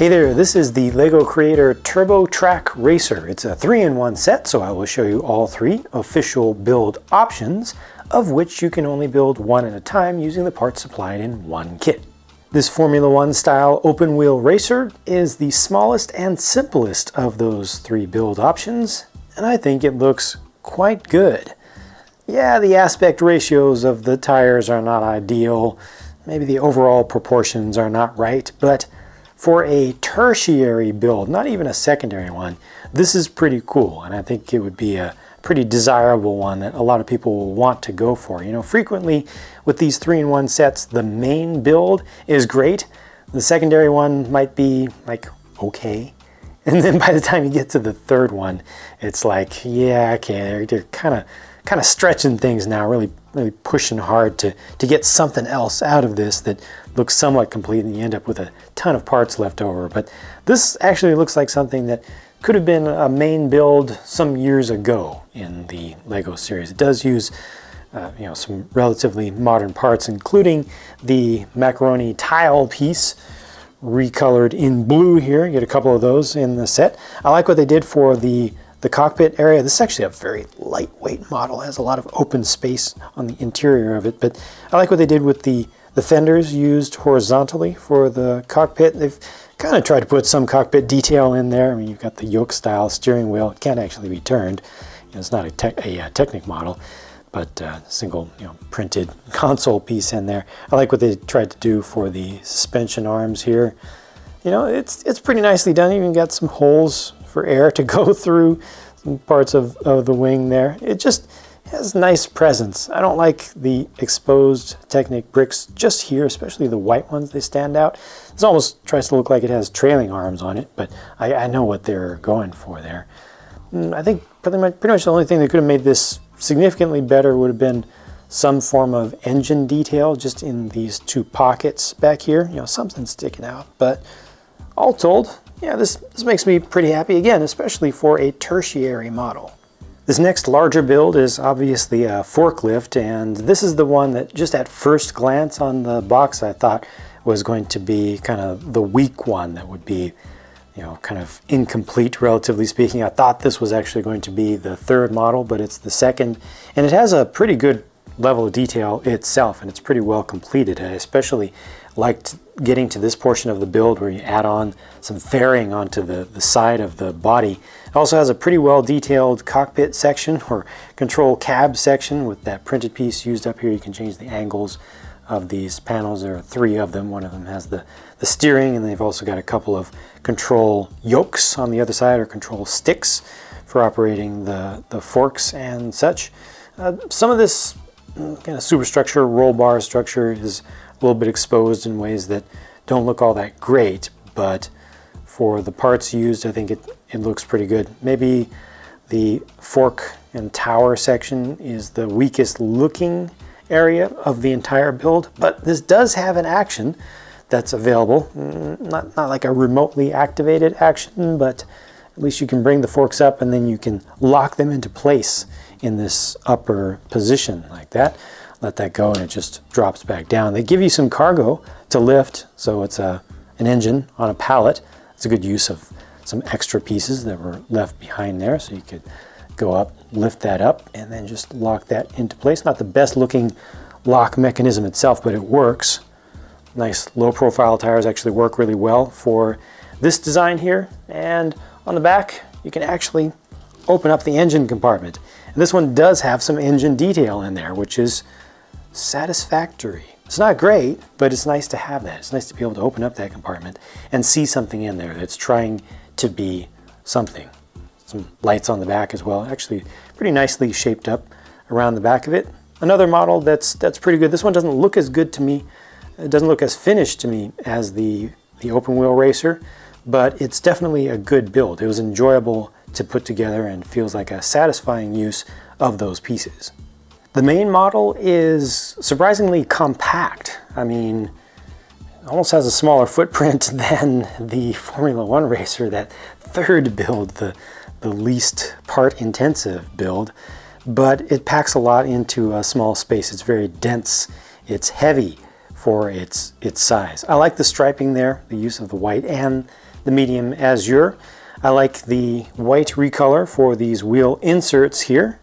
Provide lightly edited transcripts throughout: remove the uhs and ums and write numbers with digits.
Hey there, this is the LEGO Creator Turbo Track Racer. It's a 3-in-1 set, so I will show you all 3 official build options, of which you can only build one at a time using the parts supplied in one kit. This Formula 1 style open wheel racer is the smallest and simplest of those 3 build options, and I think it looks quite good. Yeah, the aspect ratios of the tires are not ideal, maybe the overall proportions are not right, but for a tertiary build, not even a secondary one, this is pretty cool, and I think it would be a pretty desirable one that a lot of people will want to go for. You know, frequently with these 3-in-1 sets, the main build is great. The secondary one might be like, okay. And then by the time you get to the third one, it's like, yeah, okay, they're kind of stretching things now, really pushing hard to get something else out of this that looks somewhat complete, and you end up with a ton of parts left over. But this actually looks like something that could have been a main build some years ago in the LEGO series. It does use some relatively modern parts, including the macaroni tile piece, recolored in blue here. You get a couple of those in the set. I like what they did for the cockpit area. This is actually a very lightweight model. It has a lot of open space on the interior of it, but I like what they did with the fenders used horizontally for the cockpit. They've kind of tried to put some cockpit detail in there. I mean, you've got the yoke style steering wheel. It can't actually be turned. You know, it's not a Technic model, but single printed console piece in there. I like what they tried to do for the suspension arms here. You know, it's pretty nicely done. You even got some holes for air to go through some parts of the wing there. It just has nice presence. I don't like the exposed Technic bricks just here, especially the white ones. They stand out. It almost tries to look like it has trailing arms on it, but I know what they're going for there. I think pretty much the only thing that could have made this significantly better would have been some form of engine detail just in these 2 pockets back here. You know, something sticking out. But all told, yeah, this makes me pretty happy, again, especially for a tertiary model. This next larger build is obviously a forklift, and this is the one that just at first glance on the box I thought was going to be kind of the weak one that would be, kind of incomplete, relatively speaking. I thought this was actually going to be the 3rd model, but it's the 2nd, and it has a pretty good level of detail itself, and it's pretty well completed. I especially liked getting to this portion of the build where you add on some fairing onto the side of the body. It also has a pretty well detailed cockpit section or control cab section with that printed piece used up here. You can change the angles of these panels. There are 3 of them. One of them has the steering, and they've also got a couple of control yokes on the other side, or control sticks for operating the forks and such. Some of this kind of superstructure, roll bar structure, is a little bit exposed in ways that don't look all that great, but for the parts used, I think it looks pretty good. Maybe the fork and tower section is the weakest looking area of the entire build, but this does have an action that's available. Not like a remotely activated action, but at least you can bring the forks up and then you can lock them into place in this upper position like that. Let that go and it just drops back down. They give you some cargo to lift, so it's an engine on a pallet. It's a good use of some extra pieces that were left behind there, so you could go up, lift that up, and then just lock that into place. Not the best looking lock mechanism itself, but it works. Nice low profile tires actually work really well for this design here. And on the back, you can actually open up the engine compartment. And this one does have some engine detail in there, which is satisfactory. It's not great, but it's nice to have that. It's nice to be able to open up that compartment and see something in there that's trying to be something. Some lights on the back as well. Actually pretty nicely shaped up around the back of it. Another model that's pretty good. This one doesn't look as good to me. It doesn't look as finished to me as the open wheel racer, but it's definitely a good build. It was enjoyable to put together and feels like a satisfying use of those pieces. The main model is surprisingly compact. I mean, it almost has a smaller footprint than the Formula 1 racer, that 3rd build, the least part intensive build, but it packs a lot into a small space. It's very dense, it's heavy for its size. I like the striping there, the use of the white and the medium azure. I like the white recolor for these wheel inserts here.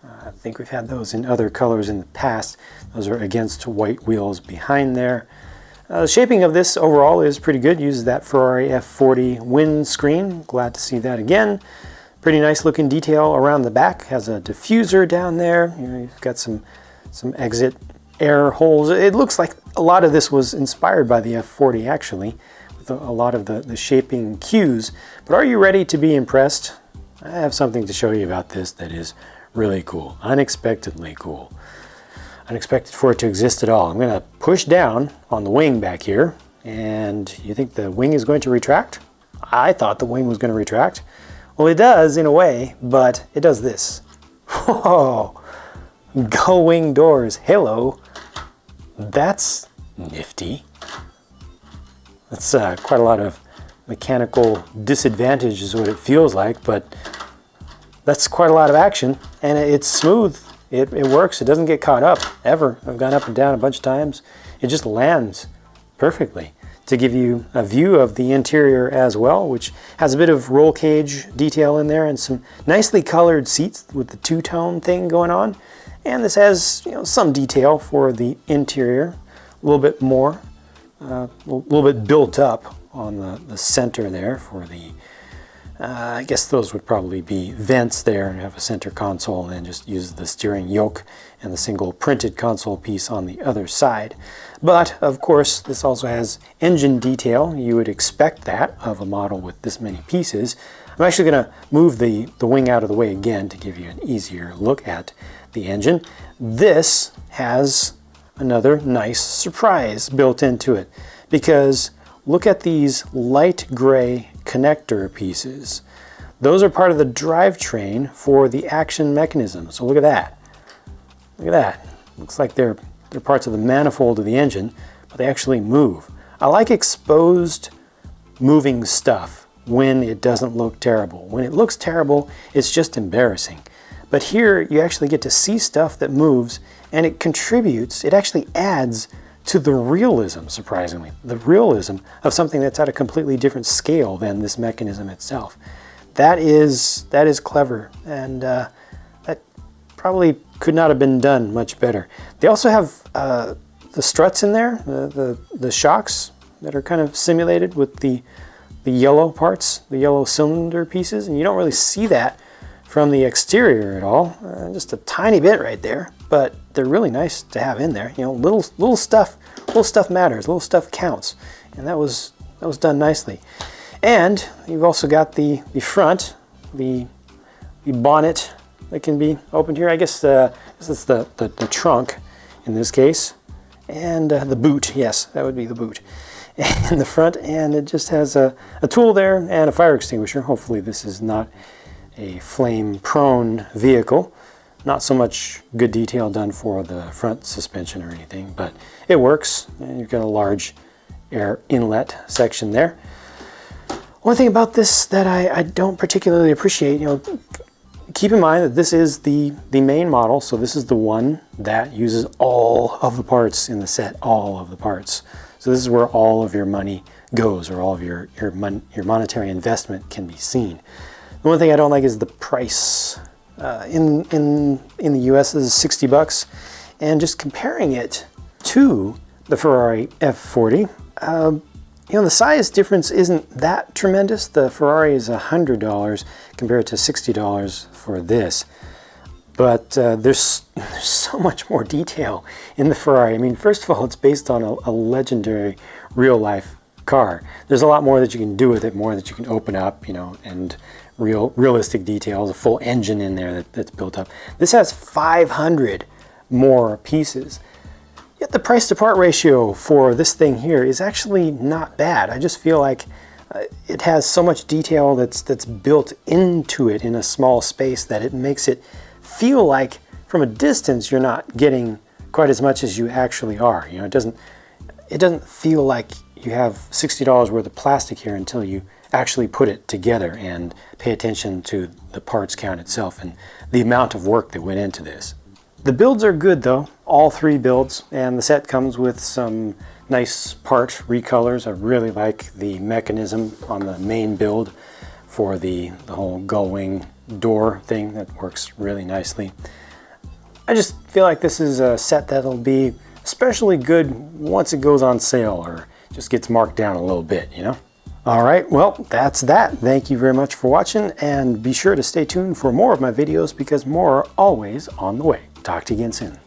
I think we've had those in other colors in the past. Those are against white wheels behind there. The shaping of this overall is pretty good. Uses that Ferrari F40 windscreen. Glad to see that again. Pretty nice looking detail around the back. Has a diffuser down there. You've got some exit air holes. It looks like a lot of this was inspired by the F40 actually, with a lot of the shaping cues. But are you ready to be impressed? I have something to show you about this that is really cool. Unexpectedly cool. Unexpected for it to exist at all. I'm going to push down on the wing back here, and you think the wing is going to retract? I thought the wing was going to retract. Well, it does in a way, but it does this. Whoa! Gull wing doors. Hello. That's nifty. That's quite a lot of mechanical disadvantage is what it feels like, but that's quite a lot of action, and it's smooth. It works. It doesn't get caught up, ever. I've gone up and down a bunch of times. It just lands perfectly. To give you a view of the interior as well, which has a bit of roll cage detail in there and some nicely colored seats with the two-tone thing going on. And this has, some detail for the interior, a little bit more, a little bit built up on the center there for the I guess those would probably be vents there, and have a center console, and then just use the steering yoke and the single printed console piece on the other side. But of course, this also has engine detail. You would expect that of a model with this many pieces. I'm actually going to move the wing out of the way again to give you an easier look at the engine. This has another nice surprise built into it, because look at these light gray connector pieces. Those are part of the drivetrain for the action mechanism. So look at that. Look at that. Looks like they're parts of the manifold of the engine, but they actually move. I like exposed moving stuff when it doesn't look terrible. When it looks terrible, it's just embarrassing. But here you actually get to see stuff that moves, and it contributes, it actually adds to the realism, surprisingly. The realism of something that's at a completely different scale than this mechanism itself. That is clever, and that probably could not have been done much better. They also have the struts in there, the shocks that are kind of simulated with the yellow parts, the yellow cylinder pieces, and you don't really see that from the exterior at all. Just a tiny bit right there, but they're really nice to have in there. Little stuff matters, little stuff counts, and that was done nicely. And you've also got the front, the bonnet that can be opened here. I guess this is the trunk in this case, and the boot. Yes, that would be the boot in the front, and it just has a tool there and a fire extinguisher. Hopefully this is not a flame-prone vehicle. Not so much good detail done for the front suspension or anything, but it works. And you've got a large air inlet section there. One thing about this that I don't particularly appreciate, keep in mind that this is the main model, so this is the one that uses all of the parts in the set, all of the parts. So this is where all of your money goes, or all of your monetary investment can be seen. The one thing I don't like is the price. In the US this is $60, and just comparing it to the Ferrari F40, the size difference isn't that tremendous. The Ferrari is $100 compared to $60 for this, but there's so much more detail in the Ferrari. I mean, first of all, it's based on a legendary real-life car. There's a lot more that you can do with it, more that you can open up, and realistic details, a full engine in there that's built up. This has 500 more pieces. Yet the price to part ratio for this thing here is actually not bad. I just feel like it has so much detail that's built into it in a small space that it makes it feel like from a distance you're not getting quite as much as you actually are. It doesn't feel like you have $60 worth of plastic here until you actually put it together and pay attention to the parts count itself and the amount of work that went into this. The builds are good though, all 3 builds, and the set comes with some nice part recolors. I really like the mechanism on the main build for the whole gull wing door thing. That works really nicely. I just feel like this is a set that'll be especially good once it goes on sale or just gets marked down a little bit, you know? All right, well, that's that. Thank you very much for watching, and be sure to stay tuned for more of my videos because more are always on the way. Talk to you again soon.